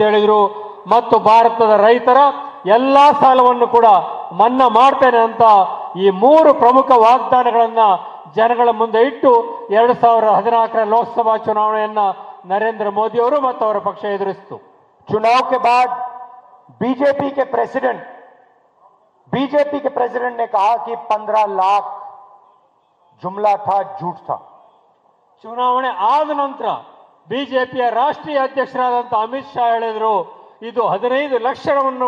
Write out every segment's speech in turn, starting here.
ಹೇಳಿದ್ರು ಮತ್ತು ಭಾರತದ ರೈತರ ಎಲ್ಲಾ ಸಾಲವನ್ನು ಕೂಡ ಮನ್ನಾ ಮಾಡ್ತೇನೆ ಅಂತ ಈ ಮೂರು ಪ್ರಮುಖ ವಾಗ್ದಾನಗಳನ್ನ ಜನಗಳ ಮುಂದೆ ಇಟ್ಟು 2014ರ ಲೋಕಸಭಾ ಚುನಾವಣೆಯನ್ನ ನರೇಂದ್ರ ಮೋದಿ ಅವರು ಮತ್ತು ಅವರ ಪಕ್ಷ ಎದುರಿಸಿತು. चुनाव के बाद बीजेपी के प्रेसिडेंट ने कहा कि 15 लाख जुमला था, झूठ था. ಚುನಾವಣೆ ಆದ ನಂತರ ಬಿಜೆಪಿಯ ರಾಷ್ಟ್ರೀಯ ಅಧ್ಯಕ್ಷರಾದಂತಹ ಅಮಿತ್ ಶಾ ಹೇಳಿದ್ರು, ಇದು 15 ಲಕ್ಷವನ್ನು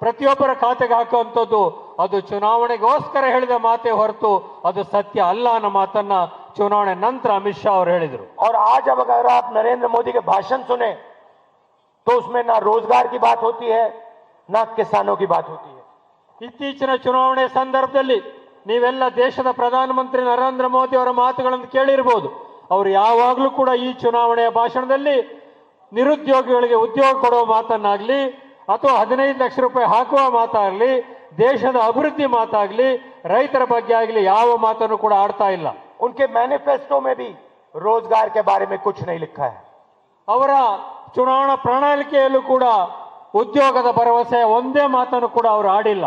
ಪ್ರತಿಯೊಬ್ಬರ ಖಾತೆಗೆ ಹಾಕುವಂಥದ್ದು ಅದು ಚುನಾವಣೆಗೋಸ್ಕರ ಹೇಳಿದ ಮಾತೇ ಹೊರತು ಅದು ಸತ್ಯ ಅಲ್ಲ ಅನ್ನೋ ಮಾತನ್ನ ಚುನಾವಣೆ ನಂತರ ಅಮಿತ್ ಶಾ ಅವರು ಹೇಳಿದರು. और आज अब अगर आप नरेंद्र मोदी के भाषण सुने तो उसमें ना रोजगार की बात होती है ना किसानों की बात होती है. ಇತ್ತೀಚಿನ ಚುನಾವಣೆ ಸಂದರ್ಭದಲ್ಲಿ ನೀವೆಲ್ಲ ದೇಶದ ಪ್ರಧಾನಮಂತ್ರಿ ನರೇಂದ್ರ ಮೋದಿ ಅವರ ಮಾತುಗಳನ್ನು ಕೇಳಿರಬಹುದು. ಅವರು ಯಾವಾಗಲೂ ಕೂಡ ಈ ಚುನಾವಣೆಯ ಭಾಷಣದಲ್ಲಿ ನಿರುದ್ಯೋಗಿಗಳಿಗೆ ಉದ್ಯೋಗ ಕೊಡುವ ಮಾತನ್ನಾಗ್ಲಿ ಅಥವಾ 15 ಲಕ್ಷ ರೂಪಾಯಿ ಹಾಕುವ ಮಾತಾಗಲಿ, ದೇಶದ ಅಭಿವೃದ್ಧಿ ಮಾತಾಗಲಿ, ರೈತರ ಬಗ್ಗೆ ಆಗಲಿ ಯಾವ ಮಾತನ್ನು ಕೂಡ ಆಡ್ತಾ ಇಲ್ಲ. उनके मैनिफेस्टो में भी रोजगार के बारे में कुछ नहीं लिखा है. ಅವರ ಚುನಾವಣಾ ಪ್ರಣಾಳಿಕೆಯಲ್ಲೂ ಕೂಡ ಉದ್ಯೋಗದ ಭರವಸೆ ಒಂದೇ ಮಾತನ್ನು ಕೂಡ ಅವರು ಆಡಿಲ್ಲ.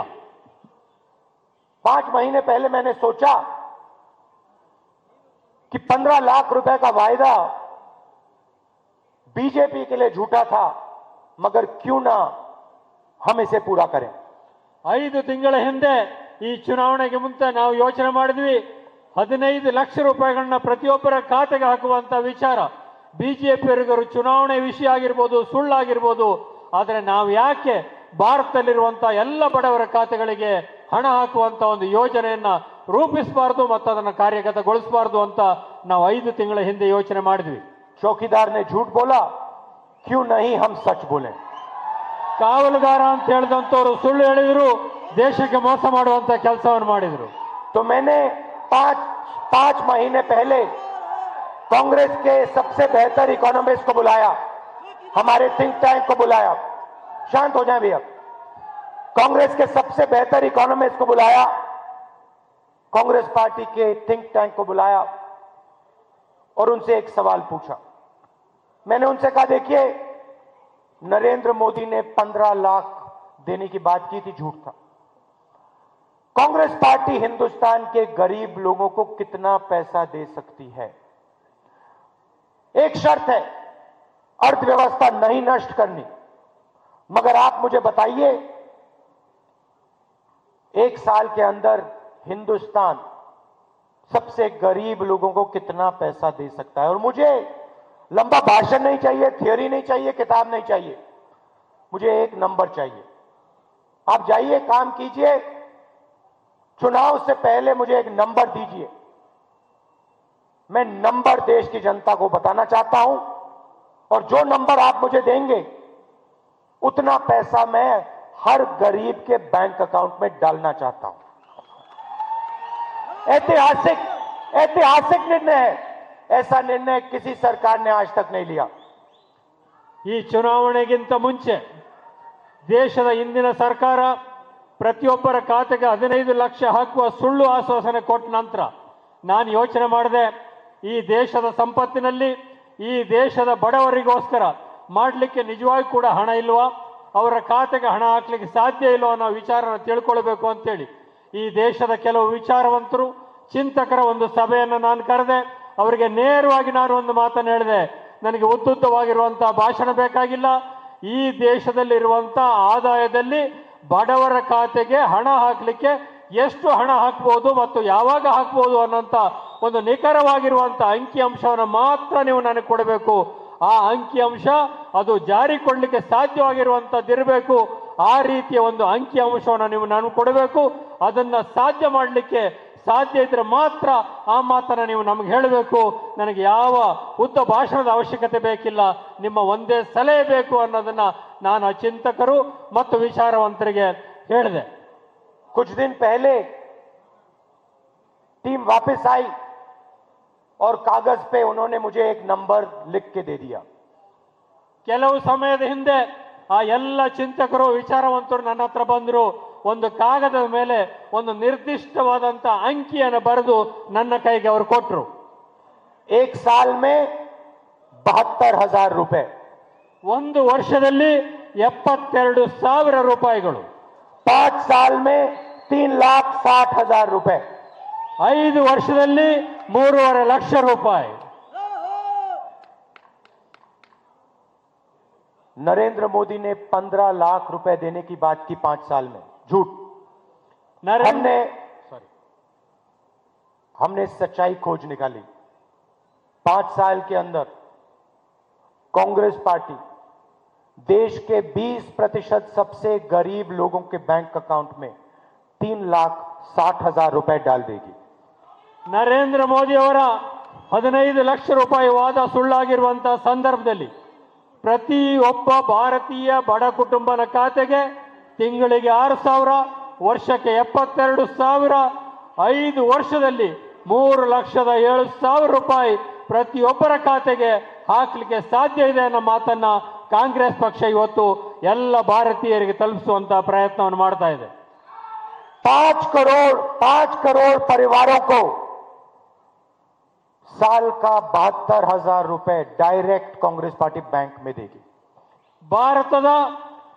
5 महीने पहले मैंने सोचा कि 15 लाख रुपए का वायदा बीजेपी के लिए झूठा था, मगर क्यों ना हम इसे पूरा करें. 5 ತಿಂಗಳ ಹಿಂದೆ ಈ ಚುನಾವಣೆಗೆ ಮುಂಚೆ ನಾವು ಯೋಚನೆ ಮಾಡಿದ್ವಿ, 15 ಲಕ್ಷ ರೂಪಾಯಿಗಳನ್ನ ಪ್ರತಿಯೊಬ್ಬರ ಖಾತೆಗೆ ಹಾಕುವಂತ ವಿಚಾರ ಬಿಜೆಪಿಯವರಿಗರು ಚುನಾವಣೆ ವಿಷಯ ಆಗಿರ್ಬೋದು, ಸುಳ್ಳಾಗಿರ್ಬೋದು. ಆದರೆ ನಾವು ಯಾಕೆ ಭಾರತದಲ್ಲಿರುವಂತಹ ಎಲ್ಲ ಬಡವರ ಖಾತೆಗಳಿಗೆ ಹಣ ಹಾಕುವಂತ ಒಂದು ಯೋಜನೆಯನ್ನ ರೂಪಿಸಬಾರದು ಮತ್ತು ಅದನ್ನು ಕಾರ್ಯಗತಗೊಳಿಸಬಾರದು ಅಂತ ನಾವು 5 ತಿಂಗಳ ಹಿಂದೆ ಯೋಚನೆ ಮಾಡಿದ್ವಿ. चौकीदार ने झूठ बोला, क्यों नहीं हम सच बोले. ಕಾವಲುಗಾರ ಅಂತ ಹೇಳಿದಂತವರು ಸುಳ್ಳು ಹೇಳಿದ್ರು, ದೇಶಕ್ಕೆ ಮೋಸ ಮಾಡುವಂತ ಕೆಲಸವನ್ನು ಮಾಡಿದ್ರು. तो मैंने 5 महीने पहले कांग्रेस के सबसे बेहतर इकोनॉमिस्ट को बुलाया, हमारे थिंक टैंक को बुलाया. शांत हो जाए भैया. कांग्रेस के सबसे बेहतर इकोनॉमिस्ट को बुलाया, कांग्रेस पार्टी के थिंक टैंक को बुलाया और उनसे एक सवाल पूछा. मैंने उनसे कहा, देखिए नरेंद्र मोदी ने 15 लाख देने की बात की थी, झूठ था. कांग्रेस पार्टी हिंदुस्तान के गरीब लोगों को कितना पैसा दे सकती है? एक शर्त है, अर्थव्यवस्था नहीं नष्ट करनी. मगर आप मुझे बताइए, 1 साल के अंदर हिंदुस्तान सबसे गरीब लोगों को कितना पैसा दे सकता है? और मुझे लंबा भाषण नहीं चाहिए, थियोरी नहीं चाहिए, किताब नहीं चाहिए, मुझे एक नंबर चाहिए. आप जाइए, काम कीजिए, चुनाव से पहले मुझे एक नंबर दीजिए. मैं नंबर देश की जनता को बताना चाहता हूं और जो नंबर आप मुझे देंगे उतना पैसा मैं हर गरीब के बैंक अकाउंट में डालना चाहता हूं. ऐतिहासिक निर्णय है. ऐसा निर्णय किसी सरकार ने आज तक नहीं लिया. ಈ ಚುನಾವಣೆಗಿಂತ ಮುಂಚೆ ದೇಶದ ಇಂದಿನ ಸರ್ಕಾರ ಪ್ರತಿಯೊಬ್ಬರ ಖಾತೆಗೆ 15 ಲಕ್ಷ ಹಾಕುವ ಸುಳ್ಳು ಆಶ್ವಾಸನೆ ಕೊಟ್ಟ ನಂತರ ನಾನು ಯೋಚನೆ ಮಾಡಿದೆ, ಈ ದೇಶದ ಸಂಪತ್ತಿನಲ್ಲಿ ಈ ದೇಶದ ಬಡವರಿಗೋಸ್ಕರ ಮಾಡಲಿಕ್ಕೆ ನಿಜವಾಗಿ ಕೂಡ ಹಣ ಇಲ್ವಾ, ಅವರ ಖಾತೆಗೆ ಹಣ ಹಾಕ್ಲಿಕ್ಕೆ ಸಾಧ್ಯ ಇಲ್ವೋ ಅನ್ನೋ ವಿಚಾರನ ತಿಳ್ಕೊಳ್ಬೇಕು ಅಂತೇಳಿ ಈ ದೇಶದ ಕೆಲವು ವಿಚಾರವಂತರು ಚಿಂತಕರ ಒಂದು ಸಭೆಯನ್ನು ನಾನು ಕರೆದೆ. ಅವರಿಗೆ ನೇರವಾಗಿ ನಾನು ಒಂದು ಮಾತನ್ನು ಹೇಳಿದೆ, ನನಗೆ ಉದ್ದುದ್ದವಾಗಿರುವಂತಹ ಭಾಷಣ ಬೇಕಾಗಿಲ್ಲ. ಈ ದೇಶದಲ್ಲಿರುವಂತಹ ಆದಾಯದಲ್ಲಿ ಬಡವರ ಖಾತೆಗೆ ಹಣ ಹಾಕಲಿಕ್ಕೆ ಎಷ್ಟು ಹಣ ಹಾಕ್ಬೋದು ಮತ್ತು ಯಾವಾಗ ಹಾಕ್ಬೋದು ಅನ್ನೋಂಥ ಒಂದು ನಿಖರವಾಗಿರುವಂಥ ಅಂಕಿಅಂಶವನ್ನು ಮಾತ್ರ ನೀವು ನನಗೆ ಕೊಡಬೇಕು. ಆ ಅಂಕಿಅಂಶ ಅದು ಜಾರಿ ಕೊಡಲಿಕ್ಕೆ ಸಾಧ್ಯವಾಗಿರುವಂಥದ್ದಿರಬೇಕು. ಆ ರೀತಿಯ ಒಂದು ಅಂಕಿಅಂಶವನ್ನು ನೀವು ನನಗೆ ಕೊಡಬೇಕು. ಅದನ್ನು ಸಾಧ್ಯ ಮಾಡಲಿಕ್ಕೆ ಸಾಧ್ಯ ಇದ್ರೆ ಮಾತ್ರ ಆ ಮಾತನ್ನು ನೀವು ನಮಗೆ ಹೇಳಬೇಕು. ನನಗೆ ಯಾವ ಉದ್ದ ಭಾಷಣದ ಅವಶ್ಯಕತೆ ಬೇಕಿಲ್ಲ, ನಿಮ್ಮ ಒಂದೇ ಸಲಹೆ ಬೇಕು ಅನ್ನೋದನ್ನ ನಾನು ಚಿಂತಕರು ಮತ್ತು ವಿಚಾರವಂತರಿಗೆ ಹೇಳಿದೆ. कुछ दिन पहले टीम वापस आई और कागज पे उन्होंने मुझे एक नंबर लिख के दे दिया. ಕೆಲವು ಸಮಯದ ಹಿಂದೆ ಆ ಎಲ್ಲ ಚಿಂತಕರು ವಿಚಾರವಂತರು ನನ್ನ ಹತ್ರ ಬಂದರು. ಒಂದು ಕಾಗದದ ಮೇಲೆ ಒಂದು ನಿರ್ದಿಷ್ಟವಾದಂತ ಅಂಕಿಯನ್ನು ಬರೆದು ನನ್ನ ಕೈಗೆ ಅವರು ಕೊಟ್ಟರು. 1 साल में 72,000 रुपए. ಒಂದು ವರ್ಷದಲ್ಲಿ 72,000 ರೂಪಾಯಿಗಳು. 5 साल में 3,60,000 रुपए. 5 ವರ್ಷದಲ್ಲಿ 3.5 ಲಕ್ಷ ರೂಪಾಯಿ. नरेंद्र मोदी ने 15 लाख रुपए देने की बात की 5 साल में. झूठ. हमने सच्चाई खोज निकाली. 5 साल के अंदर कांग्रेस पार्टी देश के 20% सबसे गरीब लोगों के बैंक अकाउंट में 3,60,000 रुपए डाल देगी. ನರೇಂದ್ರ ಮೋದಿ ಅವರ 15 ಲಕ್ಷ ರೂಪಾಯಿ ವಾದ ಸುಳ್ಳಾಗಿರುವಂತಹ ಸಂದರ್ಭದಲ್ಲಿ ಪ್ರತಿಯೊಬ್ಬ ಭಾರತೀಯ ಬಡ ಕುಟುಂಬನ ಖಾತೆಗೆ ತಿಂಗಳಿಗೆ 6,000, ವರ್ಷಕ್ಕೆ 72,000, 5 ವರ್ಷದಲ್ಲಿ 3,07,000 ರೂಪಾಯಿ ಪ್ರತಿಯೊಬ್ಬರ ಖಾತೆಗೆ ಹಾಕಲಿಕ್ಕೆ ಸಾಧ್ಯ ಇದೆ ಅನ್ನೋ ಮಾತನ್ನ ಕಾಂಗ್ರೆಸ್ ಪಕ್ಷ ಇವತ್ತು ಎಲ್ಲ ಭಾರತೀಯರಿಗೆ ತಲುಪಿಸುವಂತಹ ಪ್ರಯತ್ನವನ್ನು ಮಾಡ್ತಾ ಇದೆ. 5 करोड़ परिवारों को साल का 72,000 रुपए डायरेक्ट कांग्रेस पार्टी बैंक में देगी. ಭಾರತದ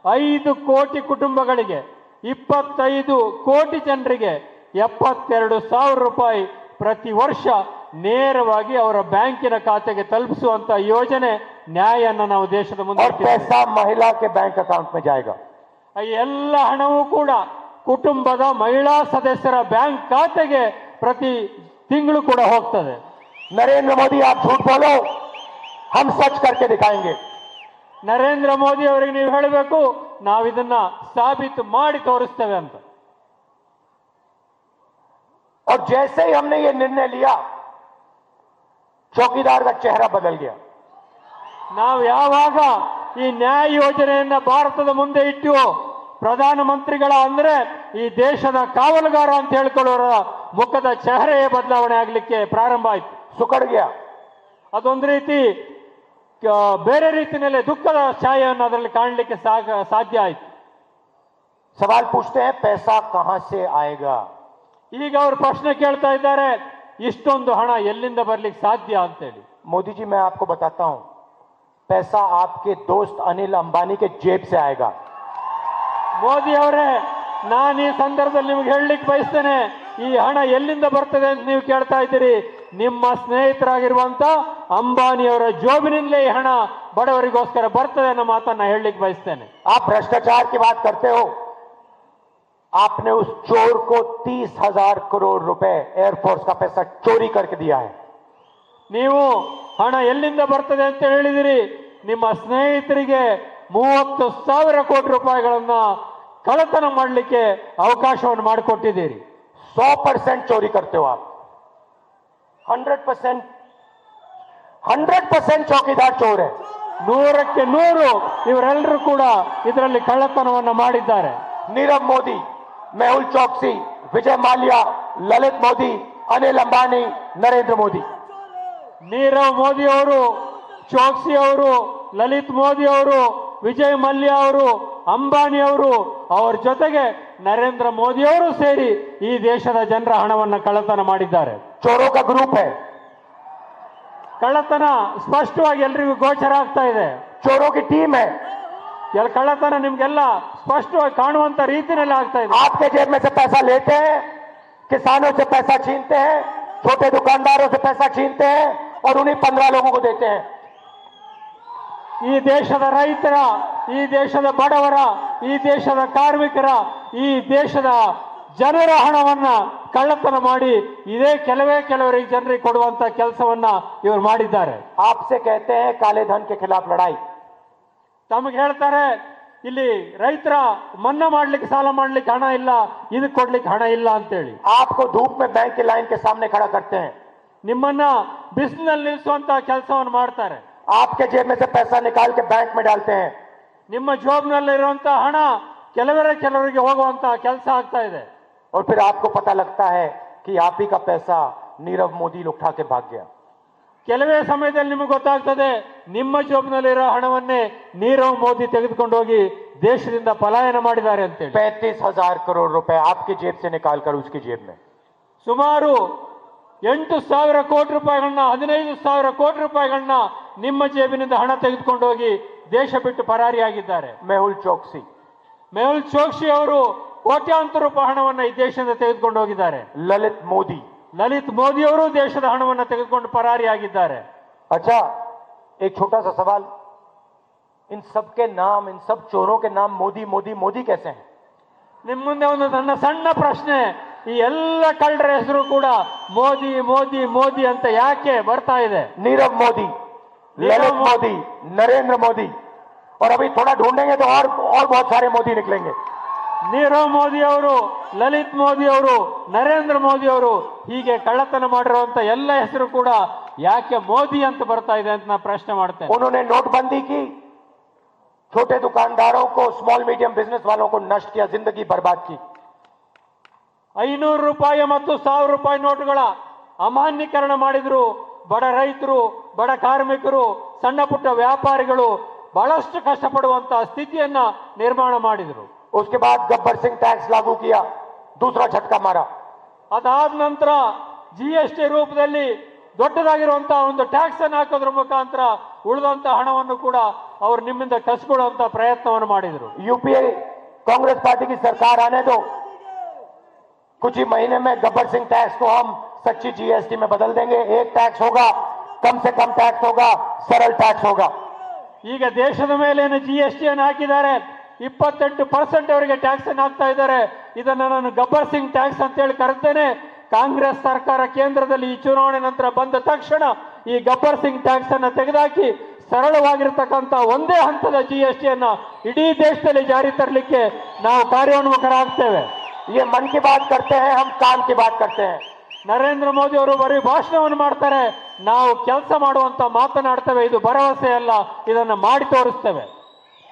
5 ಕೋಟಿ ಕುಟುಂಬಗಳಿಗೆ 25 ಕೋಟಿ ಜನರಿಗೆ 72,000 ರೂಪಾಯಿ ಪ್ರತಿ ವರ್ಷ ನೇರವಾಗಿ ಅವರ ಬ್ಯಾಂಕಿನ ಖಾತೆಗೆ ತಲುಪಿಸುವಂತ ಯೋಜನೆ ನ್ಯಾಯನ ನಾವು ದೇಶದ ಮುಂದೆ और पैसा महिला के बैंक अकाउंट में जाएगा. ಈ ಎಲ್ಲ ಹಣವೂ ಕೂಡ ಕುಟುಂಬದ ಮಹಿಳಾ ಸದಸ್ಯರ ಬ್ಯಾಂಕ್ ಖಾತೆಗೆ ಪ್ರತಿ ತಿಂಗಳು ಕೂಡ ಹೋಗ್ತದೆ. नरेंद्र मोदी आप झूठ बोलो, हम सच करके दिखाएंगे. ನರೇಂದ್ರ ಮೋದಿ ಅವರಿಗೆ ನೀವು ಹೇಳಬೇಕು, ನಾವು ಇದನ್ನ ಸಾಬೀತು ಮಾಡಿ ತೋರಿಸ್ತೇವೆ ಅಂತ. और जैसे ही हमने ये निर्णय लिया, चौकीदार का चेहरा बदल गया. ನಾವು ಯಾವಾಗ ಈ ನ್ಯಾಯ ಯೋಜನೆಯನ್ನ ಭಾರತದ ಮುಂದೆ ಇಟ್ಟು ಪ್ರಧಾನಮಂತ್ರಿಗಳ ಅಂದ್ರೆ ಈ ದೇಶದ ಕಾವಲುಗಾರ ಅಂತ ಹೇಳ್ಕೊಳ್ಳೋರ ಮುಖದ ಚೆಹರೆಯ ಬದಲಾವಣೆ ಆಗಲಿಕ್ಕೆ ಪ್ರಾರಂಭ ಆಯ್ತು. सुकड़ गया. ಅದೊಂದು ರೀತಿ ಬೇರೆ ರೀತಿಯಲ್ಲಿ ದುಃಖದ ಛಾಯೆಯನ್ನು ಅದರಲ್ಲಿ ಕಾಣಲಿಕ್ಕೆ ಸಾಧ್ಯ ಆಯ್ತು. सवाल पूछते हैं पैसा कहां से आएगा. ಈಗ ಅವರು ಪ್ರಶ್ನೆ ಕೇಳ್ತಾ ಇದ್ದಾರೆ, ಇಷ್ಟೊಂದು ಹಣ ಎಲ್ಲಿಂದ ಬರ್ಲಿಕ್ಕೆ ಸಾಧ್ಯ ಅಂತೇಳಿ. मोदी जी मैं आपको बताता हूं, पैसा आपके दोस्त अनिल अंबानी के जेब से आएगा. ಮೋದಿ ಅವರೇ, ನಾನು ಈ ಸಂದರ್ಭದಲ್ಲಿ ನಿಮ್ಗೆ ಹೇಳಲಿಕ್ಕೆ ಬಯಸ್ತೇನೆ, ಈ ಹಣ ಎಲ್ಲಿಂದ ಬರ್ತದೆ ಅಂತ ನೀವು ಕೇಳ್ತಾ ಇದ್ದೀರಿ. ನಿಮ್ಮ ಸ್ನೇಹಿತರಾಗಿರುವಂತ ಅಂಬಾನಿಯವರ ಜೋಬಿನಿಂದಲೇ ಈ ಹಣ ಬಡವರಿಗೋಸ್ಕರ ಬರ್ತದೆ ಅನ್ನೋ ಮಾತನ್ನ ಹೇಳಲಿಕ್ಕೆ ಬಯಸ್ತೇನೆ. आप भ्रष्टाचार की बात करते हो. आपने उस चोर को 30,000 करोड़ रुपए एयरफोर्स का पैसा चोरी करके दिया है. ನೀವು ಹಣ ಎಲ್ಲಿಂದ ಬರ್ತದೆ ಅಂತ ಹೇಳಿದಿರಿ. ನಿಮ್ಮ ಸ್ನೇಹಿತರಿಗೆ 30,000 ಕೋಟಿ ರೂಪಾಯಿಗಳನ್ನ ಕಳ್ಳತನ ಮಾಡಲಿಕ್ಕೆ ಅವಕಾಶವನ್ನು ಮಾಡಿಕೊಟ್ಟಿದ್ದೀರಿ. 100% चोरी करते हो आप. 100% चौकीदार चोर है. 100ಕ್ಕೆ 100 ಇವರೆಲ್ಲರೂ ಕೂಡ ಇದರಲ್ಲಿ ಕಳ್ಳತನವನ್ನು ಮಾಡಿದ್ದಾರೆ. नीरव मोदी, मेहुल चौकसी, विजय माल्या, ललित मोदी, अनिल अंबानी, नरेंद्र मोदी. ನೀರವ್ ಮೋದಿ ಅವರು, ಚೋಕ್ಸಿ ಅವರು, ಲಲಿತ್ ಮೋದಿ ಅವರು, ವಿಜಯ್ ಮಲ್ಯ ಅವರು, ಅಂಬಾನಿ ಅವರು, ಅವರ ಜೊತೆಗೆ ನರೇಂದ್ರ ಮೋದಿ ಅವರು ಸೇರಿ ಈ ದೇಶದ ಜನರ ಹಣವನ್ನು ಕಳ್ಳತನ ಮಾಡಿದ್ದಾರೆ. चोरों का ग्रुप है. ಕಳ್ಳತನ ಸ್ಪಷ್ಟವಾಗಿ ಎಲ್ರಿಗೂ ಗೋಚರ ಆಗ್ತಾ ಇದೆ. चोरों की टीम है. ಕಳ್ಳತನ ನಿಮ್ಗೆಲ್ಲ ಸ್ಪಷ್ಟವಾಗಿ ಕಾಣುವಂತ ರೀತಿಯಲ್ಲಿ ಆಗ್ತಾ ಇದೆ. आपके जेब में से पैसा लेते हैं, किसानों से पैसा छीनते हैं, छोटे दुकानदारों से पैसा छीनते हैं और उन्हीं 15 लोगों को देते हैं. ಈ ದೇಶದ ರೈತರ, ಈ ದೇಶದ ಬಡವರ, ಈ ದೇಶದ ಕಾರ್ಮಿಕರ, ಈ ದೇಶದ ಜನರ ಹಣವನ್ನ ಕಳ್ಳತನ ಮಾಡಿ ಇದೇ ಕೆಲವರಿಗೆ ಜನರಿಗೆ ಕೊಡುವಂತ ಕೆಲಸವನ್ನ ಇವರು ಮಾಡಿದ್ದಾರೆ. आपसे कहते हैं काले धन के खिलाफ लड़ाई. ತಮಗೆ ಹೇಳ್ತಾರೆ, ಇಲ್ಲಿ ರೈತರ ಮನ್ನಾ ಮಾಡ್ಲಿಕ್ಕೆ, ಸಾಲ ಮಾಡ್ಲಿಕ್ಕೆ ಹಣ ಇಲ್ಲ, ಇದಕ್ಕೆ ಕೊಡ್ಲಿಕ್ಕೆ ಹಣ ಇಲ್ಲ ಅಂತೇಳಿ. आपको धूप में बैंक की लाइन के सामने खड़ा करते हैं. ನಿಮ್ಮನ್ನ ಬಿಸಿಲಿನಲ್ಲಿ ನಿಲ್ಲಿಸುವಂತ ಕೆಲಸವನ್ನು ಮಾಡ್ತಾರೆ. आपके जेब में से पैसा निकाल के बैंक में डालते हैं. ನಿಮ್ಮ ಜೋಬ್ನಲ್ಲಿರುವಂತ ಹಣ ಕೆಲವರಿಗೆ ಹೋಗುವಂತ ಕೆಲಸ ಆಗ್ತಾ ಇದೆ. और फिर आपको पता लगता है कि आप ही का पैसा नीरव मोदी उठा के भाग गया. ಕೆಲವೇ ಸಮಯದಲ್ಲಿ ನಿಮಗೆ ಗೊತ್ತಾಗ್ತದೆ, ನಿಮ್ಮ ಜೋಬ್ನಲ್ಲಿರೋ ಹಣವನ್ನೇ ನೀರವ್ ಮೋದಿ ತೆಗೆದುಕೊಂಡು ಹೋಗಿ ದೇಶದಿಂದ ಪಲಾಯನ ಮಾಡಿದ್ದಾರೆ ಅಂತೇಳಿ. 35,000 करोड़ रुपए आपकी जेब से निकाल कर उसकी जेब में. ಸುಮಾರು 8,000 ಕೋಟಿ ರೂಪಾಯಿಗಳನ್ನ, 15,000 ಕೋಟಿ ರೂಪಾಯಿಗಳನ್ನ ನಿಮ್ಮ ಜೇಬಿನಿಂದ ಹಣ ತೆಗೆದುಕೊಂಡು ಹೋಗಿ ದೇಶ ಬಿಟ್ಟು ಪರಾರಿಯಾಗಿದ್ದಾರೆ. मेहुल चोकसी, ಮೆಹುಲ್ ಚೋಕ್ಸಿ ಅವರು ಕೋಟ್ಯಾಂತರ ರೂಪಾಯಿ ಹಣವನ್ನು ಈ ದೇಶದಿಂದ ತೆಗೆದುಕೊಂಡು ಹೋಗಿದ್ದಾರೆ. ललित मोदी. ಲಲಿತ್ ಮೋದಿ ಅವರು ದೇಶದ ಹಣವನ್ನು ತೆಗೆದುಕೊಂಡು ಪರಾರಿಯಾಗಿದ್ದಾರೆ. अच्छा, एक छोटा सा सवाल, इन सब के नाम, इन सब चोरों के नाम मोदी मोदी मोदी कैसे हैं? ನಿಮ್ಮ ಮುಂದೆ ಒಂದು ನನ್ನ ಸಣ್ಣ ಪ್ರಶ್ನೆ, ಈ ಎಲ್ಲ ಕಳ್ಳರ ಹೆಸರು ಕೂಡ ಮೋದಿ ಮೋದಿ ಮೋದಿ ಅಂತ ಯಾಕೆ ಬರ್ತಾ ಇದೆ? नीरव मोदी, ललित मोदी, नरेंद्र मोदी, और अभी थोड़ा ढूंढेंगे तो और बहुत सारे मोदी निकलेंगे. ನೀರವ್ ಮೋದಿ ಅವರು, ಲಲಿತ್ ಮೋದಿ ಅವರು, ನರೇಂದ್ರ ಮೋದಿ ಅವರು, ಹೀಗೆ ಕಳ್ಳತನ ಮಾಡಿರುವಂತ ಎಲ್ಲ ಹೆಸರು ಕೂಡ ಯಾಕೆ ಮೋದಿ ಅಂತ ಬರ್ತಾ ಇದೆ ಅಂತ ನಾನು ಪ್ರಶ್ನೆ ಮಾಡ್ತೇನೆ. उन्होंने नोटबंदी की, छोटे दुकानदारों को, स्मॉल मीडियम बिजनेस वालों को नष्ट किया, जिंदगी बर्बाद की. 500 ರೂಪಾಯಿ ಮತ್ತು 1000 ರೂಪಾಯಿ ನೋಟುಗಳ ಅಮಾನ್ಯೀಕರಣ ಮಾಡಿದ್ರು. ಬಡ ರೈತರು, ಬಡ ಕಾರ್ಮಿಕರು, ಸಣ್ಣ ಪುಟ್ಟ ವ್ಯಾಪಾರಿಗಳು ಬಹಳಷ್ಟು ಕಷ್ಟಪಡುವಂತಹ ಸ್ಥಿತಿಯನ್ನ ನಿರ್ಮಾಣ ಮಾಡಿದ್ರು. उसके बाद गब्बर सिंह टैक्स लागू किया, दूसरा झटका मारा. ಅದಾದ ನಂತರ GST ರೂಪದಲ್ಲಿ ದೊಡ್ಡದಾಗಿರುವಂತಹ ಒಂದು ಟ್ಯಾಕ್ಸ್ ಅನ್ನು ಹಾಕೋದ್ರ ಮುಖಾಂತರ ಉಳಿದಂತ ಹಣವನ್ನು ಕೂಡ ಅವರು ನಿಮ್ಮಿಂದ ಕಸಿಕೊಳ್ಳುವಂತ ಪ್ರಯತ್ನವನ್ನು ಮಾಡಿದ್ರು. यूपीए कांग्रेस पार्टी की सरकार आने दो, कुछ ही महीने में गब्बर सिंह टैक्स को हम सच्ची जीएसटी में बदल देंगे. एक टैक्स होगा, कम से कम टैक्स होगा, सरल टैक्स होगा. ಈಗ ದೇಶದ ಮೇಲೆ GST ಅನ್ನು ಹಾಕಿದ್ದಾರೆ, 28% ಅವರಿಗೆ ಟ್ಯಾಕ್ಸ್ ಅನ್ನು ಹಾಕ್ತಾ ಇದ್ದಾರೆ. ಇದನ್ನ ನಾನು ಗಬ್ಬರ್ ಸಿಂಗ್ ಟ್ಯಾಕ್ಸ್ ಅಂತ ಹೇಳಿ ಕರೆತೇನೆ. ಕಾಂಗ್ರೆಸ್ ಸರ್ಕಾರ ಕೇಂದ್ರದಲ್ಲಿ ಈ ಚುನಾವಣೆ ನಂತರ ಬಂದ ತಕ್ಷಣ ಈ ಗಬ್ಬರ್ ಸಿಂಗ್ ಟ್ಯಾಕ್ಸ್ ಅನ್ನು ತೆಗೆದುಹಾಕಿ ಸರಳವಾಗಿರ್ತಕ್ಕಂಥ ಒಂದೇ ಹಂತದ GST ಅನ್ನ ಇಡೀ ದೇಶದಲ್ಲಿ ಜಾರಿ ತರಲಿಕ್ಕೆ ನಾವು ಕಾರ್ಯೋನ್ಮುಖರಾಗ್ತೇವೆ. ये मन की बात करते हैं, हम काम की बात करते हैं. ನರೇಂದ್ರ ಮೋದಿ ಅವರು ಬರೀ ಭಾಷಣವನ್ನು ಮಾಡ್ತಾರೆ, ನಾವು ಕೆಲಸ ಮಾಡುವಂತ ಮಾತನಾಡ್ತೇವೆ. ಇದು ಭರವಸೆ ಅಲ್ಲ, ಇದನ್ನ ಮಾಡಿ ತೋರಿಸ್ತೇವೆ.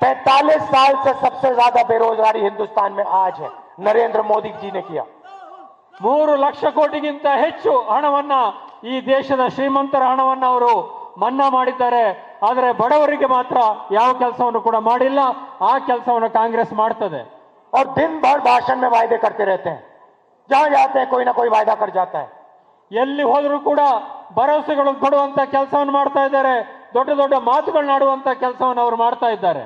45 साल से सबसे ज्यादा बेरोजगारी हिंदुस्तान में आज है, नरेंद्र मोदी जी ने किया. 3 ಲಕ್ಷ ಕೋಟಿಗಿಂತ ಹೆಚ್ಚು ಹಣವನ್ನ, ಈ ದೇಶದ ಶ್ರೀಮಂತರ ಹಣವನ್ನ ಅವರು ಮನ್ನಾ ಮಾಡಿದ್ದಾರೆ. ಆದರೆ ಬಡವರಿಗೆ ಮಾತ್ರ ಯಾವ ಕೆಲಸವನ್ನು ಕೂಡ ಮಾಡಿಲ್ಲ. ಆ ಕೆಲಸವನ್ನು ಕಾಂಗ್ರೆಸ್ ಮಾಡ್ತದೆ. और दिन भर भाषण में वायदे करते रहते हैं, जहां जाते हैं कोई ना कोई वायदा कर जाता है. ಎಲ್ಲಿ ಹೋದರೂ ಕೂಡ ಭರವಸೆಗಳು ಕೊಡುವಂತ ಕೆಲಸವನ್ನು ಮಾಡ್ತಾ ಇದ್ದಾರೆ. ದೊಡ್ಡ ದೊಡ್ಡ ಮಾತುಗಳನ್ನಾಡುವಂತ ಕೆಲಸವನ್ನು ಅವರು ಮಾಡ್ತಾ ಇದ್ದಾರೆ.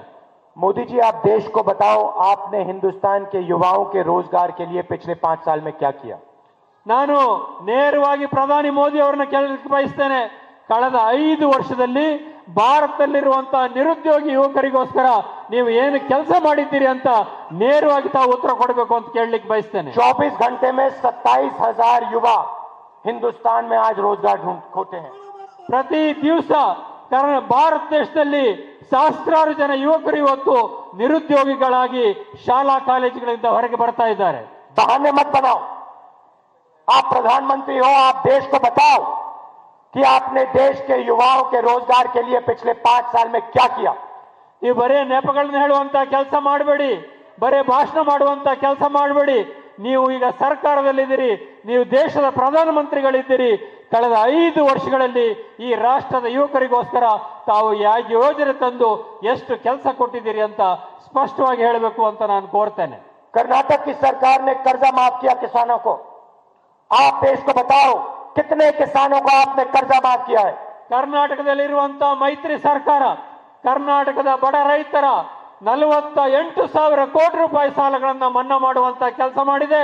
मोदी जी, आप देश को बताओ, आपने हिंदुस्तान के युवाओं के रोजगार के लिए पिछले 5 साल में क्या किया? ನಾನು ನೇರವಾಗಿ ಪ್ರಧಾನಿ ಮೋದಿ ಅವರನ್ನ ಕೇಳಲಿಕ್ಕೆ ಬಯಸ್ತೇನೆ. ಕಳೆದ 5 ವರ್ಷದಲ್ಲಿ ಭಾರತದಲ್ಲಿರುವಂತಹ ನಿರುದ್ಯೋಗಿ ಯುವಕರಿಗೋಸ್ಕರ ನೀವು ಏನು ಕೆಲಸ ಮಾಡಿದ್ದೀರಿ ಅಂತ ನೇರವಾಗಿ ತಾವು ಉತ್ತರ ಕೊಡಬೇಕು ಅಂತ ಕೇಳಲಿಕ್ಕೆ ಬಯಸ್ತೇನೆ. 24 घंटे में 27,000 युवा हिंदुस्तान में आज रोजगार खोते हैं. ಪ್ರತಿ ದಿವಸ ಕಾರಣ ಭಾರತ ದೇಶದಲ್ಲಿ ಸಹಸ್ರಾರು ಜನ ಯುವಕರು ಇವತ್ತು ನಿರುದ್ಯೋಗಿಗಳಾಗಿ ಶಾಲಾ ಕಾಲೇಜುಗಳಿಂದ ಹೊರಗೆ ಬರ್ತಾ ಇದ್ದಾರೆ. बहाने मत बनाओ, आप प्रधानमंत्री हो, आप देश को बताओ कि आपने देश के युवाओं के रोजगार के लिए पिछले 5 साल में क्या किया. ನೀವು ಬರೇ ನೆಪಗಳನ್ನ ಹೇಳುವಂತ ಕೆಲಸ ಮಾಡಬೇಡಿ, ಬರೇ ಭಾಷಣ ಮಾಡುವಂತ ಕೆಲಸ ಮಾಡಬೇಡಿ. ನೀವು ಈಗ ಸರ್ಕಾರದಲ್ಲಿದ್ದೀರಿ, ನೀವು ದೇಶದ ಪ್ರಧಾನಮಂತ್ರಿಗಳಿದ್ದೀರಿ. ಕಳೆದ 5 ವರ್ಷಗಳಲ್ಲಿ ಈ ರಾಷ್ಟ್ರದ ಯುವಕರಿಗೋಸ್ಕರ ತಾವು ಯಾವ ಯೋಜನೆ ತಂದು ಎಷ್ಟು ಕೆಲಸ ಕೊಟ್ಟಿದ್ದೀರಿ ಅಂತ ಸ್ಪಷ್ಟವಾಗಿ ಹೇಳಬೇಕು ಅಂತ ನಾನು ಕೋರ್ತೇನೆ. कर्नाटक की सरकार ने कर्जा माफ किया किसानों को. आप देश को बताओ कितने किसानों को आपने कर्जा माफ किया है. ಕರ್ನಾಟಕದಲ್ಲಿರುವಂತಹ ಮೈತ್ರಿ ಸರ್ಕಾರ ಕರ್ನಾಟಕದ ಬಡ ರೈತರ 48,000 ಕೋಟಿ ರೂಪಾಯಿ ಸಾಲಗಳನ್ನ ಮನ್ನಾ ಮಾಡುವಂತ ಕೆಲಸ ಮಾಡಿದೆ.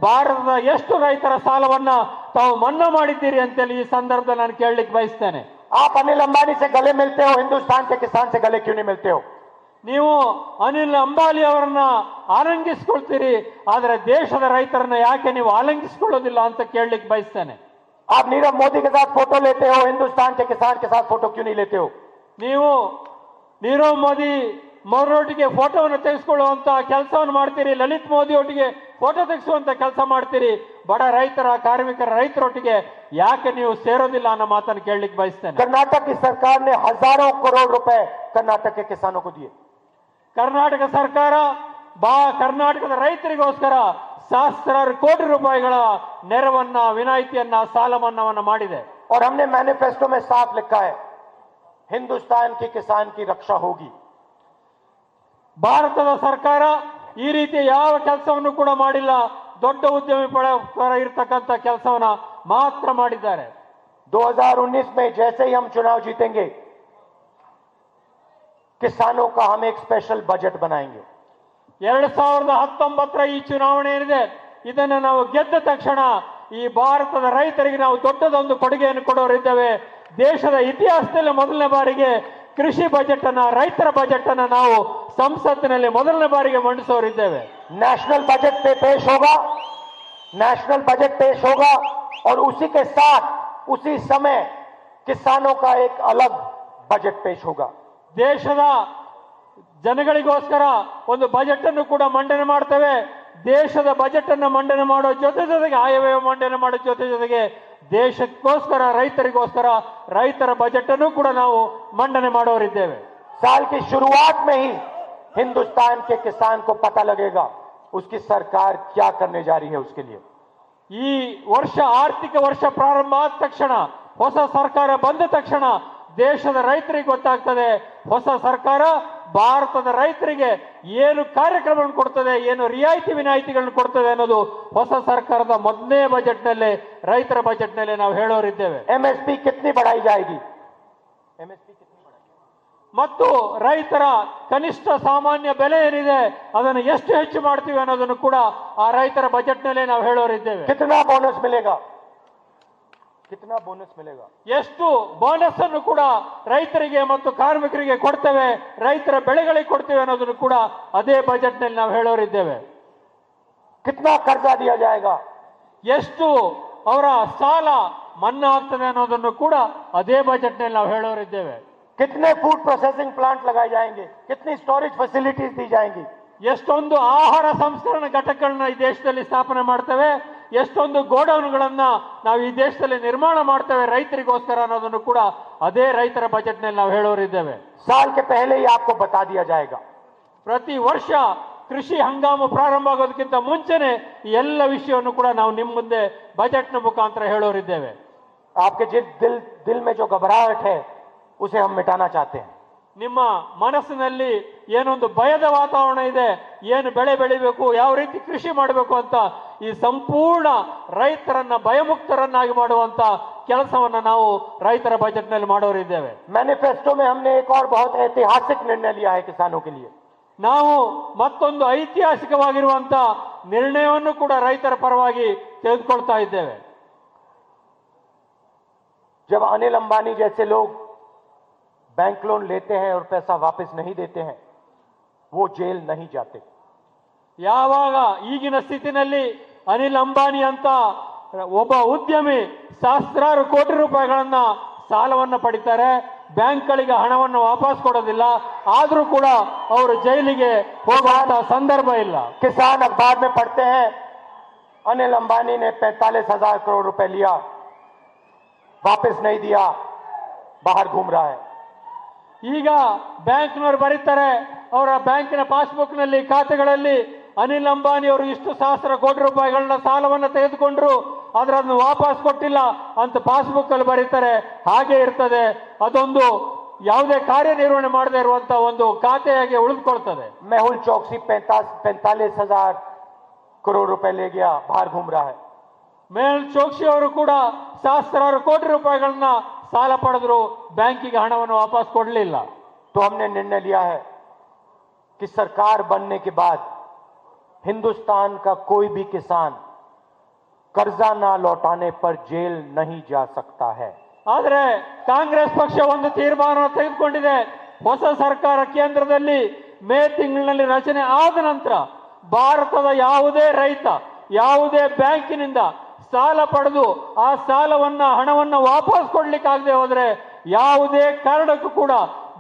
ಭಾರತದ ಎಷ್ಟು ರೈತರ ಸಾಲವನ್ನ ತಾವು ಮನ್ನಾ ಮಾಡಿದ್ದೀರಿ ಅಂತೇಳಿ ಈ ಸಂದರ್ಭದಲ್ಲಿ ನಾನು ಕೇಳಲಿಕ್ಕೆ ಬಯಸ್ತೇನೆ. आप अनिल अंबानी से गले मिलते हो, हिंदुस्तान के किसान से गले क्यों नहीं मिलते हो? ನೀವು ಅನಿಲ್ ಅಂಬಾನಿ ಅವರನ್ನ ಆಲಂಗಿಸಿಕೊಳ್ತೀರಿ, ಆದರೆ ದೇಶದ ರೈತರನ್ನ ಯಾಕೆ ನೀವು ಆಲಂಗಿಸಿಕೊಳ್ಳೋದಿಲ್ಲ ಅಂತ ಕೇಳಲಿಕ್ಕೆ ಬಯಸ್ತೇನೆ. आप नीरव मोदी के साथ फोटो लेते हो, हिंदुस्तान के किसान के साथ फोटो क्यों नहीं लेते हो? ನೀವು ನೀರವ್ ಮೋದಿ ಅವರೊಟ್ಟಿಗೆ ಫೋಟೋವನ್ನು ತೆಗೆಸಿಕೊಳ್ಳುವಂತ ಕೆಲಸವನ್ನು ಮಾಡ್ತೀರಿ, ಲಲಿತ್ ಮೋದಿ ಒಟ್ಟಿಗೆ ಫೋಟೋ ತೆಗೆಸುವಂತ ಕೆಲಸ ಮಾಡ್ತೀರಿ. ಬಡ ರೈತರ, ಕಾರ್ಮಿಕರ, ರೈತರೊಟ್ಟಿಗೆ ಯಾಕೆ ನೀವು ಸೇರೋದಿಲ್ಲ ಅನ್ನೋ ಮಾತನ್ನು ಕೇಳಲಿಕ್ಕೆ ಬಯಸ್ತೇನೆ. कर्नाटक की सरकार ने हजारों करोड़ रुपए कर्नाटक के किसानों को दिए. ಕರ್ನಾಟಕ ಸರ್ಕಾರ ಕರ್ನಾಟಕದ ರೈತರಿಗೋಸ್ಕರ ಸಹಸ್ರಾರು ಕೋಟಿ ರೂಪಾಯಿಗಳ ನೆರವನ್ನ, ವಿನಾಯಿತಿಯನ್ನ, ಸಾಲ ಮನ್ನಾವನ್ನ ಮಾಡಿದೆ. और हमने मैनिफेस्टो में साफ लिखा है, हिंदुस्तान के किसान की रक्षा होगी. ಭಾರತದ ಸರ್ಕಾರ ಈ ರೀತಿ ಯಾವ ಕೆಲಸವನ್ನು ಕೂಡ ಮಾಡಿಲ್ಲ. ದೊಡ್ಡ ಉದ್ಯಮಿ ಪರ ಇರತಕ್ಕಂತ ಕೆಲಸವನ್ನ ಮಾತ್ರ ಮಾಡಿದ್ದಾರೆ. 2019 में जैसे ही हम चुनाव जीतेंगे, किसानों का हम एक स्पेशल बजट बनाएंगे। 2019 ಈ ಚುನಾವಣೆ ಏನಿದೆ ಇದನ್ನು ನಾವು ಗೆದ್ದ ತಕ್ಷಣ ಈ ಭಾರತದ ರೈತರಿಗೆ ನಾವು ದೊಡ್ಡದೊಂದು ಕೊಡುಗೆಯನ್ನು ಕೊಡೋರಿದ್ದೇವೆ. ದೇಶದ ಇತಿಹಾಸದಲ್ಲಿ ಮೊದಲನೇ ಬಾರಿಗೆ ಕೃಷಿ ಬಜೆಟ್ ಅನ್ನ, ರೈತರ ಬಜೆಟ್ ಅನ್ನ ನಾವು ಸಂಸತ್ತಿನಲ್ಲಿ ಮೊದಲನೇ ಬಾರಿಗೆ ಮಂಡಿಸೋರಿದ್ದೇವೆ. नेशनल बजट पे पेश होगा, नेशनल बजट पेश होगा और उसी के साथ उसी समय किसानों का एक अलग बजट पेश होगा। ದೇಶದ ಜನಗಳಿಗೋಸ್ಕರ ಒಂದು ಬಜೆಟ್ ಅನ್ನು ಕೂಡ ಮಂಡನೆ ಮಾಡ್ತೇವೆ. ದೇಶದ ಬಜೆಟ್ ಅನ್ನು ಮಂಡನೆ ಮಾಡೋ ಜೊತೆಗೆ ಆಯವ್ಯಯ ಮಂಡನೆ ಮಾಡೋ ಜೊತೆಗೆ ದೇಶಕ್ಕೋಸ್ಕರ, ರೈತರಿಗೋಸ್ಕರ ರೈತರ ಬಜೆಟ್ ಅನ್ನು ಕೂಡ ನಾವು ಮಂಡನೆ ಮಾಡೋರಿದ್ದೇವೆ. साल की शुरुआत में ही हिंदुस्तान के किसान को पता लगेगा उसकी सरकार क्या करने जा रही है उसके लिए। ಈ ವರ್ಷ, ಆರ್ಥಿಕ ವರ್ಷ ಪ್ರಾರಂಭ ಆದ ತಕ್ಷಣ, ಹೊಸ ಸರ್ಕಾರ ಬಂದ ತಕ್ಷಣ ದೇಶದ ರೈತರಿಗೆ ಗೊತ್ತಾಗ್ತದೆ ಹೊಸ ಸರ್ಕಾರ ಭಾರತದ ರೈತರಿಗೆ ಏನು ಕಾರ್ಯಕ್ರಮಗಳನ್ನು ಕೊಡ್ತದೆ, ಏನು ರಿಯಾಯಿತಿ ವಿನಾಯಿತಿಗಳನ್ನು ಕೊಡ್ತದೆ ಅನ್ನೋದು ಹೊಸ ಸರ್ಕಾರದ ಮೊದಲನೇ ಬಜೆಟ್ನಲ್ಲೇ, ರೈತರ ಬಜೆಟ್ನಲ್ಲೇ ನಾವು ಹೇಳೋರಿದ್ದೇವೆ. एमएसपी कितनी बढ़ाई जाएगी, एमएसपी कितनी बढ़ाई, ಮತ್ತು ರೈತರ ಕನಿಷ್ಠ ಸಾಮಾನ್ಯ ಬೆಲೆ ಏನಿದೆ ಅದನ್ನು ಎಷ್ಟು ಹೆಚ್ಚು ಮಾಡ್ತೀವಿ ಅನ್ನೋದನ್ನು ಕೂಡ ಆ ರೈತರ ಬಜೆಟ್ನಲ್ಲೇ ನಾವು ಹೇಳೋರಿದ್ದೇವೆ. कितना बोनस मिलेगा, कितना बोनस मिलेगा, ಎಷ್ಟು ಬೋನಸ್ ಅನ್ನು ಕೂಡ ರೈತರಿಗೆ ಮತ್ತು ಕಾರ್ಮಿಕರಿಗೆ ಕೊಡ್ತೇವೆ, ರೈತರ ಬೆಳೆಗಳಿಗೆ ಕೊಡ್ತೇವೆ ಅನ್ನೋದನ್ನು ಕೂಡ ಅದೇ ಬಜೆಟ್ ನಲ್ಲಿ ನಾವು ಹೇಳೋರಿದ್ದೇವೆ. कितना कर्जा दिया जाएगा, ಎಷ್ಟು ಅವರ ಸಾಲ ಮನ್ನಾ ಆಗ್ತದೆ ಅನ್ನೋದನ್ನು ಕೂಡ ಅದೇ ಬಜೆಟ್ ನಲ್ಲಿ ನಾವು ಹೇಳೋರಿದ್ದೇವೆ. कितने फूड प्रोसेसिंग प्लांट लगाए जाएंगे, कितनी स्टोरेज फैसिलिटीज दी जाएंगी, ಎಷ್ಟೊಂದು ಆಹಾರ ಸಂಸ್ಕರಣಾ ಘಟಕಗಳನ್ನ ಈ ದೇಶದಲ್ಲಿ ಸ್ಥಾಪನೆ ಮಾಡ್ತೇವೆ, ಎಷ್ಟೊಂದು ಗೋಡೌನ್ಗಳನ್ನ ನಾವು ಈ ದೇಶದಲ್ಲಿ ನಿರ್ಮಾಣ ಮಾಡ್ತೇವೆ ರೈತರಿಗೋಸ್ಕರ ಅನ್ನೋದನ್ನು ಕೂಡ ಅದೇ ರೈತರ ಬಜೆಟ್ ನಲ್ಲಿ ನಾವು ಹೇಳೋರಿದ್ದೇವೆ. साल के पहले ही आपको बता दिया जाएगा। ಪ್ರತಿ ವರ್ಷ ಕೃಷಿ ಹಂಗಾಮು ಪ್ರಾರಂಭ ಆಗೋದಕ್ಕಿಂತ ಮುಂಚೆನೆ ಈ ಎಲ್ಲ ವಿಷಯವನ್ನು ಕೂಡ ನಾವು ನಿಮ್ಮ ಮುಂದೆ ಬಜೆಟ್ನ ಮುಖಾಂತರ ಹೇಳೋರಿದ್ದೇವೆ. आपके दिल में जो घबराहट है उसे हम मिटाना चाहते हैं। ನಿಮ್ಮ ಮನಸ್ಸಿನಲ್ಲಿ ಏನೊಂದು ಭಯದ ವಾತಾವರಣ ಇದೆ, ಏನು ಬೆಳೆ ಬೆಳಿಬೇಕು, ಯಾವ ರೀತಿ ಕೃಷಿ ಮಾಡಬೇಕು ಅಂತ ಈ ಸಂಪೂರ್ಣ ರೈತರನ್ನ ಭಯಮುಕ್ತರನ್ನಾಗಿ ಮಾಡುವಂತ ಕೆಲಸವನ್ನ ನಾವು ರೈತರ ಬಜೆಟ್ ನಲ್ಲಿ ಮಾಡೋರಿದ್ದೇವೆ. मैनिफेस्टो में हमने एक और बहुत ऐतिहासिक निर्णय लिया है किसानों के लिए। ನಾವು ಮತ್ತೊಂದು ಐತಿಹಾಸಿಕವಾಗಿರುವಂತ ನಿರ್ಣಯವನ್ನು ಕೂಡ ರೈತರ ಪರವಾಗಿ ತೆಗೆದುಕೊಳ್ತಾ ಇದ್ದೇವೆ. जब अनिल अंबानी जैसे लोग बैंक लोन लेते हैं और पैसा वापस नहीं देते हैं, वो जेल नहीं जाते। ಯಾವಾಗ ಈಗಿನ ಸ್ಥಿತಿನಲ್ಲಿ ಅನಿಲ್ ಅಂಬಾನಿ ಅಂತ ಒಬ್ಬ ಉದ್ಯಮಿ ಸಹಸ್ರಾರು ಕೋಟಿ ರೂಪಾಯಿಗಳನ್ನ ಸಾಲವನ್ನು ಪಡಿತಾರೆ, ಬ್ಯಾಂಕ್ಗಳಿಗೆ ಹಣವನ್ನು ವಾಪಸ್ ಕೊಡೋದಿಲ್ಲ, ಆದ್ರೂ ಕೂಡ ಅವರು ಜೈಲಿಗೆ ಹೋಗುವಂತ ಸಂದರ್ಭ ಇಲ್ಲ. किसान अखबार में पढ़ते हैं अनिल अंबानी ने 45,000 करोड़ रुपए लिया, वापस नहीं दिया, बाहर घूम रहा है। ಈಗ ಬ್ಯಾಂಕ್ನವರು ಬರೀತಾರೆ, ಅವರ ಬ್ಯಾಂಕಿನ ಪಾಸ್ಬುಕ್ ನಲ್ಲಿ, ಖಾತೆಗಳಲ್ಲಿ ಅನಿಲ್ ಅಂಬಾನಿ ಅವರು ಇಷ್ಟು ಸಹಸ್ರ ಕೋಟಿ ರೂಪಾಯಿಗಳನ್ನ ಸಾಲವನ್ನು ತೆಗೆದುಕೊಂಡ್ರು, ಅದನ್ನು ವಾಪಸ್ ಕೊಟ್ಟಿಲ್ಲ ಅಂತ ಪಾಸ್ಬುಕ್ ಅಲ್ಲಿ ಬರೀತಾರೆ. ಹಾಗೆ ಇರ್ತದೆ, ಅದೊಂದು ಯಾವುದೇ ಕಾರ್ಯನಿರ್ವಹಣೆ ಮಾಡದೇ ಇರುವಂತ ಒಂದು ಖಾತೆಯಾಗಿ ಉಳಿದುಕೊಳ್ತದೆ. मेहुल चौकसी 45,000 करोड़ रुपए ले गया, बाहर घूम रहा है। ಮೇಹುಲ್ ಚೋಕ್ಸಿ ಅವರು ಕೂಡ ಸಹಸ್ರಾರು ಕೋಟಿ ರೂಪಾಯಿಗಳನ್ನ ಸಾಲ ಪಡೆದ್ರು, ಬ್ಯಾಂಕಿಗೆ ಹಣವನ್ನು ವಾಪಸ್ ಕೊಡಲಿಲ್ಲ. तो हमने निर्णय लिया है कि सरकार बनने के बाद हिंदुस्तान का कोई भी किसान कर्जा ना लौटाने पर जेल नहीं जा सकता है। ಆದರೆ ಕಾಂಗ್ರೆಸ್ ಪಕ್ಷ ಒಂದು ತೀರ್ಮಾನವನ್ನು ತೆಗೆದುಕೊಂಡಿದೆ. ಹೊಸ ಸರ್ಕಾರ ಕೇಂದ್ರದಲ್ಲಿ ಮೇ ತಿಂಗಳಿನಲ್ಲಿ ರಚನೆ ಆದ ನಂತರ ಭಾರತದ ಯಾವುದೇ ರೈತ ಯಾವುದೇ ಬ್ಯಾಂಕಿನಿಂದ ಸಾಲ ಪಡೆದು ಆ ಸಾಲವನ್ನ, ಹಣವನ್ನ ವಾಪಸ್ ಕೊಡ್ಲಿಕ್ಕಾಗದೆ ಹೋದ್ರೆ ಯಾವುದೇ ಕಾರಣಕ್ಕೂ ಕೂಡ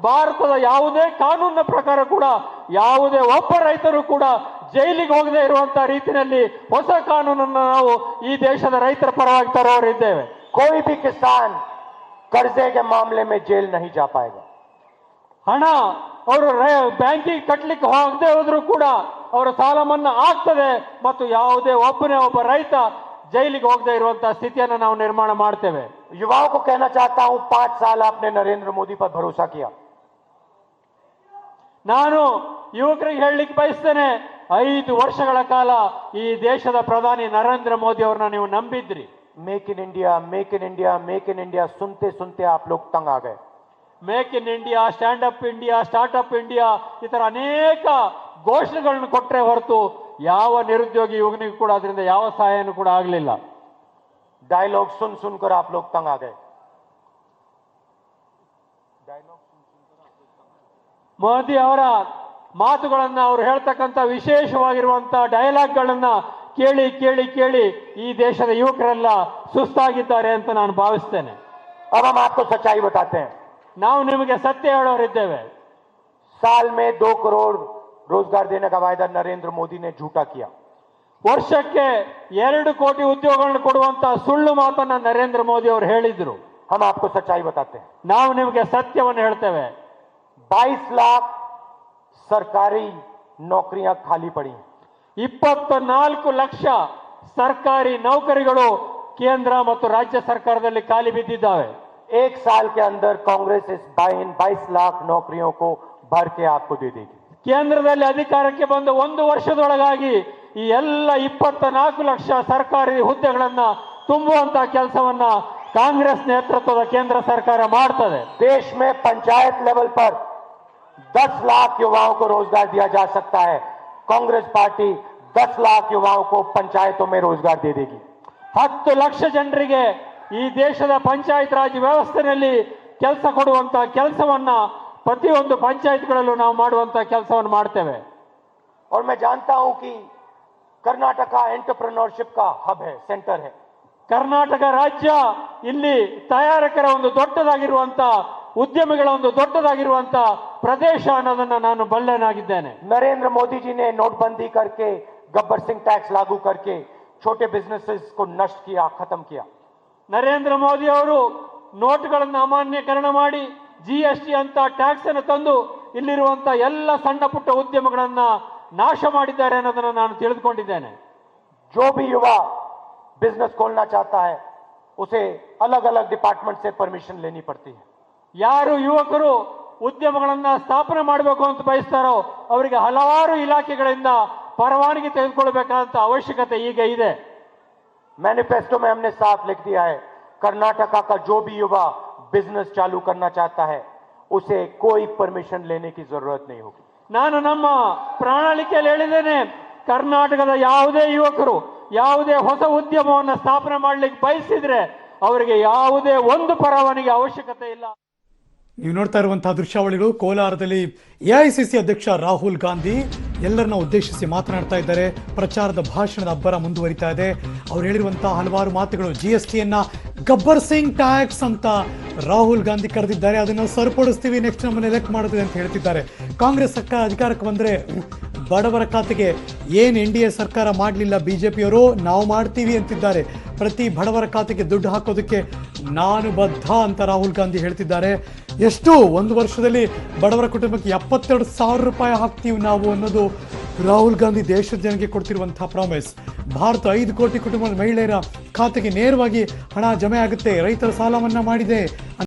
ಭಾರತದ ಯಾವುದೇ ಕಾನೂನಿನ ಪ್ರಕಾರ ಕೂಡ ಯಾವುದೇ ಒಬ್ಬ ರೈತರು ಕೂಡ ಜೈಲಿಗೆ ಹೋಗದೆ ಇರುವಂತಹ ರೀತಿಯಲ್ಲಿ ಹೊಸ ಕಾನೂನನ್ನು ನಾವು ಈ ದೇಶದ ರೈತರ ಪರವಾಗಿ ತರೋರಿದ್ದೇವೆ. कोई भी किसान कर्जे के मामले में जेल नहीं जा पाएगा। ಹಣ ಅವರು ಬ್ಯಾಂಕಿಗೆ ಕಟ್ಟಲಿಕ್ಕೆ ಹೋಗದೆ ಹೋದ್ರೂ ಕೂಡ ಅವರ ಸಾಲ ಮನ್ನಾ ಆಗ್ತದೆ ಮತ್ತು ಯಾವುದೇ ಒಬ್ಬ ರೈತ ಜೈಲಿಗೆ ಹೋಗದೆ ಇರುವಂತಹ ಸ್ಥಿತಿಯನ್ನು ನಾವು ನಿರ್ಮಾಣ ಮಾಡ್ತೇವೆ. युवाओं को कहना चाहता हूं, 5 साल आपने नरेंद्र मोदी पर भरोसा किया। ನಾನು ಯುವಕರಿಗೆ ಹೇಳಲಿಕ್ಕೆ ಬಯಸ್ತೇನೆ, 5 ವರ್ಷಗಳ ಕಾಲ ಈ ದೇಶದ ಪ್ರಧಾನಿ ನರೇಂದ್ರ ಮೋದಿ ಅವರನ್ನ ನೀವು ನಂಬಿದ್ರಿ. Make in India, make in India, make in India सुनते सुनते आप लोग तंग आ गए। Make in India, stand up India, startup India ಈ ತರ ಅನೇಕ ಘೋಷಣೆಗಳನ್ನು ಕೊಟ್ಟರೆ ಹೊರತು ಯಾವ ನಿರುದ್ಯೋಗಿ ಯುವಕನಿಗೂ ಕೂಡ ಅದರಿಂದ ಯಾವ ಸಹಾಯನೂ ಕೂಡ ಆಗಲಿಲ್ಲ. डायलॉग सुन सुनकर आप लोग तंग आ गए. ಮೋದಿ ಅವರ ಮಾತುಗಳನ್ನ ಅವರು ಹೇಳ್ತಕ್ಕಂಥ ವಿಶೇಷವಾಗಿರುವಂತ ಡೈಲಾಗ್ಗಳನ್ನ ಕೇಳಿ ಕೇಳಿ ಕೇಳಿ ಈ ದೇಶದ ಯುವಕರೆಲ್ಲ ಸುಸ್ತಾಗಿದ್ದಾರೆ ಅಂತ ನಾನು ಭಾವಿಸ್ತೇನೆ. अब हम आपको सच्चाई बताते हैं. ನಾವು ನಿಮಗೆ ಸತ್ಯ ಹೇಳೋರಿದ್ದೇವೆ. साल में 2 करोड़ रोजगार देने का वायदा नरेंद्र मोदी ने झूठा किया. ವರ್ಷಕ್ಕೆ 2 ಕೋಟಿ ಉದ್ಯೋಗಗಳನ್ನು ಕೊಡುವಂತ ಸುಳ್ಳು ಮಾತನ್ನ ನರೇಂದ್ರ ಮೋದಿ ಅವರು ಹೇಳಿದ್ರು. हम आपको सच्चाई बताते हैं. ನಾವು ನಿಮಗೆ ಸತ್ಯವನ್ನು ಹೇಳ್ತೇವೆ. 22 लाख सरकारी नौकरियां खाली पड़ी. 24 ಲಕ್ಷ ಸರ್ಕಾರಿ ನೌಕರಿಗಳು ಕೇಂದ್ರ ಮತ್ತು ರಾಜ್ಯ ಸರ್ಕಾರದಲ್ಲಿ ಖಾಲಿ ಬಿದ್ದಿದ್ದಾವೆ. 1 साल के अंदर कांग्रेस इस 22 लाख नौकरियों को भर के आपको दे देगी. ಕೇಂದ್ರದಲ್ಲಿ ಅಧಿಕಾರಕ್ಕೆ ಬಂದ 1 ವರ್ಷದೊಳಗಾಗಿ ಈ ಎಲ್ಲ 24 ಲಕ್ಷ ಸರ್ಕಾರಿ ಹುದ್ದೆಗಳನ್ನ ತುಂಬುವಂತ ಕೆಲಸವನ್ನ ಕಾಂಗ್ರೆಸ್ ನೇತೃತ್ವದ ಕೇಂದ್ರ ಸರ್ಕಾರ ಮಾಡ್ತದೆ. देश में पंचायत लेवल पर 10 लाख युवाओं को रोजगार दिया जा सकता है. कांग्रेस पार्टी 10 लाख युवाओं को पंचायतों में रोजगार दे देगी. 10 ಲಕ್ಷ ಜನರಿಗೆ ಈ ದೇಶದ ಪಂಚಾಯತ್ ರಾಜ್ ವ್ಯವಸ್ಥೆಯಲ್ಲಿ ಕೆಲಸ ಕೊಡುವಂತ ಕೆಲಸವನ್ನ ಪ್ರತಿಯೊಂದು ಪಂಚಾಯತ್ಗಳಲ್ಲೂ ನಾವು ಮಾಡುವಂತ ಕೆಲಸವನ್ನು ಮಾಡ್ತೇವೆ. और मैं जानता हूं कि कर्नाटका एंटरप्रेन्योरशिप का हब है, सेंटर है. ಕರ್ನಾಟಕ ರಾಜ್ಯ ಇಲ್ಲಿ ತಯಾರಕರ ಒಂದು ದೊಡ್ಡದಾಗಿರುವಂತ ಉದ್ಯಮಿಗಳ ಒಂದು ದೊಡ್ಡದಾಗಿರುವಂತ ಪ್ರದೇಶ ಅನ್ನೋದನ್ನ ನಾನು ಬಲ್ಲೆನಾಗಿದ್ದೇನೆ. नरेंद्र मोदी जी ने नोटबंदी करके गब्बर सिंह टैक्स लागू करके छोटे बिजनेसेस को नष्ट किया, खत्म किया. ನರೇಂದ್ರ ಮೋದಿ ಅವರು ನೋಟ್ಗಳನ್ನು ಅಮಾನ್ಯೀಕರಣ ಮಾಡಿ GST ಅಂತ ಟ್ಯಾಕ್ಸ್ ಅನ್ನು ತಂದು ಇಲ್ಲಿರುವಂತ ಎಲ್ಲ ಸಣ್ಣ ಪುಟ್ಟ ಉದ್ಯಮಗಳನ್ನ ನಾಶ ಮಾಡಿದ್ದಾರೆ ಅನ್ನೋದನ್ನ ನಾನು ತಿಳಿದುಕೊಂಡಿದ್ದೇನೆ. जो भी युवा बिजनेस खोलना चाहता है उसे अलग अलग डिपार्टमेंट से परमिशन लेनी पड़ती है. ಯಾರು ಯುವಕರು ಉದ್ಯಮಗಳನ್ನ ಸ್ಥಾಪನೆ ಮಾಡಬೇಕು ಅಂತ ಬಯಸ್ತಾರೋ ಅವರಿಗೆ ಹಲವಾರು ಇಲಾಖೆಗಳಿಂದ ಪರವಾನಗಿ ತೆಗೆದುಕೊಳ್ಳಬೇಕಾದಂತ ಅವಶ್ಯಕತೆ ಈಗ ಇದೆ. मैनिफेस्टो में हमने साफ लिख दिया है, कर्नाटका का जो भी युवा बिजनेस चालू करना चाहता है उसे कोई परमिशन लेने की जरूरत नहीं होगी. ನಾನು ನಮ್ಮ ಪ್ರಣಾಳಿಕೆಯಲ್ಲಿ ಹೇಳಿದ್ದೇನೆ, ಕರ್ನಾಟಕದ ಯಾವುದೇ ಯುವಕರು ಯಾವುದೇ ಹೊಸ ಉದ್ಯಮವನ್ನು ಸ್ಥಾಪನೆ ಮಾಡಲಿಕ್ಕೆ ಬಯಸಿದ್ರೆ ಅವರಿಗೆ ಯಾವುದೇ ಒಂದು ಪರವಾನಗಿ ಅವಶ್ಯಕತೆ ಇಲ್ಲ. ನೀವು ನೋಡ್ತಾ ಇರುವಂತಹ ದೃಶ್ಯಾವಳಿಗಳು ಕೋಲಾರದಲ್ಲಿ AICC ಅಧ್ಯಕ್ಷ ರಾಹುಲ್ ಗಾಂಧಿ ಎಲ್ಲರನ್ನ ಉದ್ದೇಶಿಸಿ ಮಾತನಾಡ್ತಾ ಇದ್ದಾರೆ. ಪ್ರಚಾರದ ಭಾಷಣದ ಅಬ್ಬರ ಮುಂದುವರಿತಾ ಇದೆ. ಅವ್ರು ಹೇಳಿರುವಂತಹ ಹಲವಾರು ಮಾತುಗಳು, GSTಯನ್ನ ಗಬ್ಬರ್ ಸಿಂಗ್ ಟ್ಯಾಕ್ಸ್ ಅಂತ ರಾಹುಲ್ ಗಾಂಧಿ ಕರೆದಿದ್ದಾರೆ. ಅದನ್ನು ಸರಿಪಡಿಸ್ತೀವಿ, ನೆಕ್ಸ್ಟ್ ನಮ್ಮನ್ನು ಎಲೆಕ್ಟ್ ಮಾಡುತ್ತದೆ ಅಂತ ಹೇಳ್ತಿದ್ದಾರೆ. ಕಾಂಗ್ರೆಸ್ ಸರ್ಕಾರ ಅಧಿಕಾರಕ್ಕೆ ಬಂದರೆ ಬಡವರ ಖಾತೆಗೆ ಏನು NDA ಸರ್ಕಾರ ಮಾಡಲಿಲ್ಲ BJPಯವರು, ನಾವು ಮಾಡ್ತೀವಿ ಅಂತಿದ್ದಾರೆ. ಪ್ರತಿ ಬಡವರ ಖಾತೆಗೆ ದುಡ್ಡು ಹಾಕೋದಕ್ಕೆ ನಾನು ಬದ್ಧ ಅಂತ ರಾಹುಲ್ ಗಾಂಧಿ ಹೇಳ್ತಿದ್ದಾರೆ. ಎಷ್ಟು ಒಂದು ವರ್ಷದಲ್ಲಿ ಬಡವರ ಕುಟುಂಬಕ್ಕೆ 72,000 ರೂಪಾಯಿ ಹಾಕ್ತೀವಿ ನಾವು ಅನ್ನೋದು ರಾಹುಲ್ ಗಾಂಧಿ ದೇಶದ ಜನಕ್ಕೆ ಕೊಡ್ತಿರುವಂತಹ ಪ್ರಾಮಿಸ್. ಭಾರತ 5 ಕೋಟಿ ಕುಟುಂಬದ ಮಹಿಳೆಯರ ಖಾತೆಗೆ ನೇರವಾಗಿ ಹಣ ಜಮೆ ಆಗುತ್ತೆ, ರೈತರ ಸಾಲ ಮನ್ನಾ ಮಾಡಿದೆ.